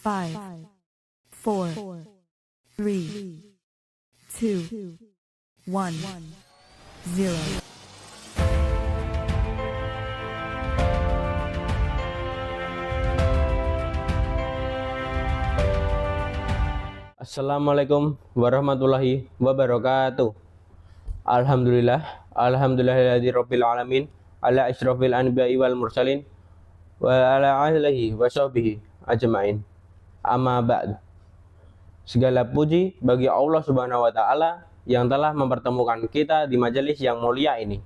5, 4, 3, 2, 1, 0. Assalamualaikum warahmatullahi wabarakatuh. Alhamdulillahilladzi rabbil alamin ala asyrafil anbiya'i wal mursalin wa ala alihi wa sahbihi ajmain. Amma ba'd. Segala puji bagi Allah Subhanahu wa taala yang telah mempertemukan kita di majelis yang mulia ini.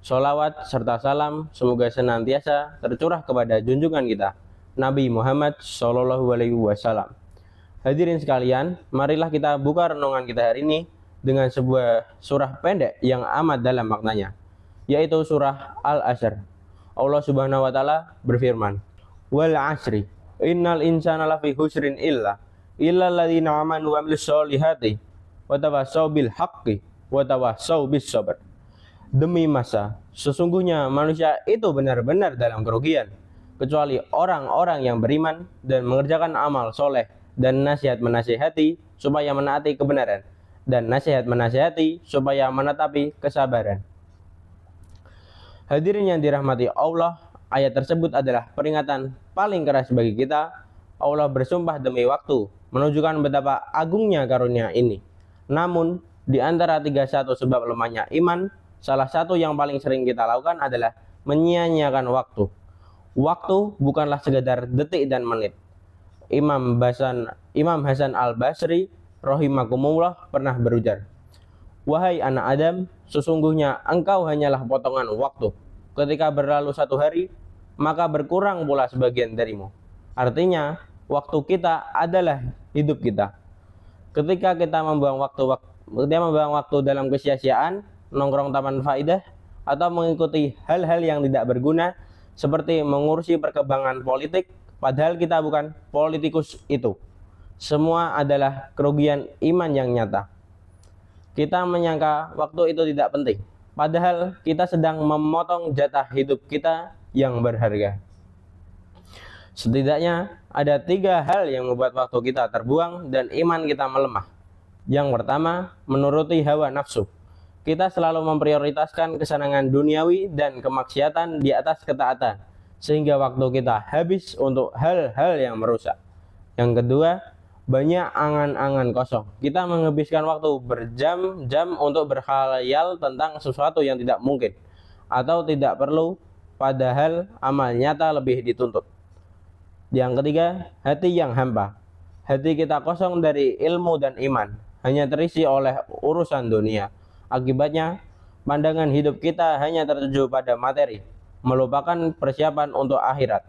Sholawat serta salam semoga senantiasa tercurah kepada junjungan kita Nabi Muhammad sallallahu alaihi wasallam. Hadirin sekalian, marilah kita buka renungan kita hari ini dengan sebuah surah pendek yang amat dalam maknanya, yaitu surah Al-Asr. Allah Subhanahu wa taala berfirman, "Wal 'asri, innal insana lafi husrin illa alladziina aamanu wa 'amilus sholihati wa tawassaw bil haqqi wa tawassaw bis sabr." Demi masa, sesungguhnya manusia itu benar-benar dalam kerugian, kecuali orang-orang yang beriman dan mengerjakan amal soleh, dan nasihat menasihati supaya menaati kebenaran, dan nasihat menasihati supaya menetapi kesabaran. Hadirin yang dirahmati Allah, ayat tersebut adalah peringatan paling keras bagi kita. Allah bersumpah demi waktu, menunjukkan betapa agungnya karunia ini. Namun, di antara 31 sebab lemahnya iman, salah satu yang paling sering kita lakukan adalah menyia-nyiakan waktu. Waktu bukanlah sekedar detik dan menit. Imam Hasan Al-Basri rahimakumullah pernah berujar, "Wahai anak Adam, sesungguhnya engkau hanyalah potongan waktu. Ketika berlalu satu hari, maka berkurang pula sebagian darimu." Artinya, waktu kita adalah hidup kita. Ketika kita membuang waktu dalam kesia-siaan, nongkrong taman faidah, atau mengikuti hal-hal yang tidak berguna seperti mengurusi perkembangan politik, padahal kita bukan politikus itu. Semua adalah kerugian iman yang nyata. Kita menyangka waktu itu tidak penting, padahal kita sedang memotong jatah hidup kita yang berharga. Setidaknya ada 3 hal yang membuat waktu kita terbuang dan iman kita melemah. Yang pertama, menuruti hawa nafsu. Kita selalu memprioritaskan kesenangan duniawi dan kemaksiatan di atas ketaatan, sehingga waktu kita habis untuk hal-hal yang merusak. Yang kedua, banyak angan-angan kosong. Kita menghabiskan waktu berjam-jam untuk berkhayal tentang sesuatu yang tidak mungkin atau tidak perlu, padahal amal nyata lebih dituntut. Yang ketiga, hati yang hampa. Hati kita kosong dari ilmu dan iman, hanya terisi oleh urusan dunia. Akibatnya, pandangan hidup kita hanya tertuju pada materi, melupakan persiapan untuk akhirat.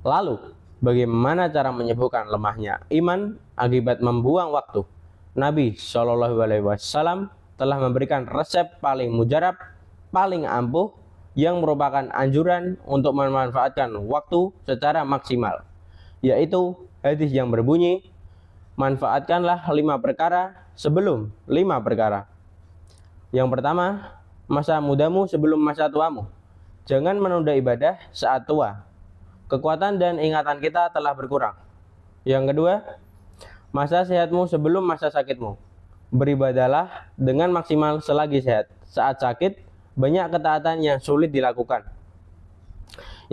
Lalu, bagaimana cara menyembuhkan lemahnya iman akibat membuang waktu? Nabi Shallallahu Alaihi Wasallam telah memberikan resep paling mujarab, paling ampuh, yang merupakan anjuran untuk memanfaatkan waktu secara maksimal, yaitu hadis yang berbunyi, "Manfaatkanlah 5 perkara sebelum 5 perkara." Yang pertama, masa mudamu sebelum masa tuamu. Jangan menunda ibadah saat tua. Kekuatan dan ingatan kita telah berkurang. Yang kedua, masa sehatmu sebelum masa sakitmu. Beribadahlah dengan maksimal selagi sehat. Saat sakit, banyak ketaatan yang sulit dilakukan.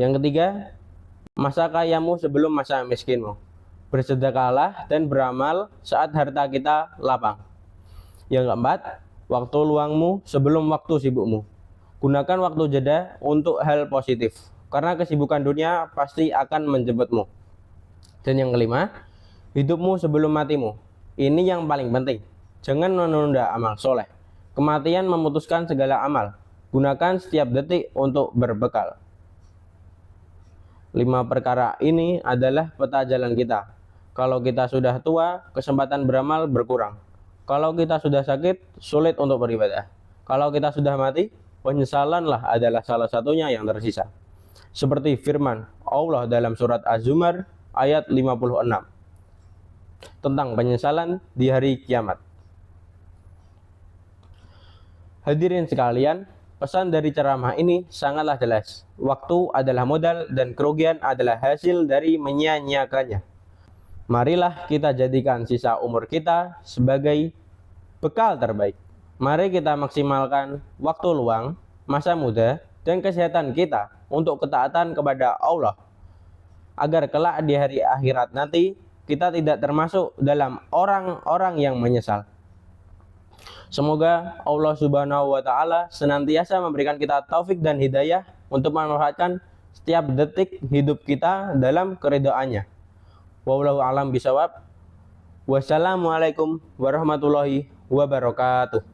Yang ketiga, masa kayamu sebelum masa miskinmu. Bersedekahlah dan beramal saat harta kita lapang. Yang keempat, waktu luangmu sebelum waktu sibukmu. Gunakan waktu jeda untuk hal positif, karena kesibukan dunia pasti akan menjemputmu. Dan yang kelima, hidupmu sebelum matimu. Ini yang paling penting. Jangan menunda amal soleh. Kematian memutuskan segala amal. Gunakan setiap detik untuk berbekal. 5 perkara ini adalah peta jalan kita. Kalau kita sudah tua, kesempatan beramal berkurang. Kalau kita sudah sakit, sulit untuk beribadah. Kalau kita sudah mati, penyesalanlah adalah salah satunya yang tersisa. Seperti firman Allah dalam surat Az-Zumar ayat 56 tentang penyesalan di hari kiamat. Hadirin sekalian, Pesan dari ceramah ini sangatlah jelas. Waktu adalah modal dan kerugian adalah hasil dari menyia-nyiakannya. Marilah kita jadikan sisa umur kita sebagai bekal terbaik. Mari kita maksimalkan waktu luang, masa muda, dan kesehatan kita untuk ketaatan kepada Allah, agar kelak di hari akhirat nanti kita tidak termasuk dalam orang-orang yang menyesal. Semoga Allah Subhanahu wa Ta'ala senantiasa memberikan kita taufik dan hidayah untuk memanfaatkan setiap detik hidup kita dalam keridhaannya. Wallahu a'lam bishawab. Wassalamualaikum warahmatullahi wabarakatuh.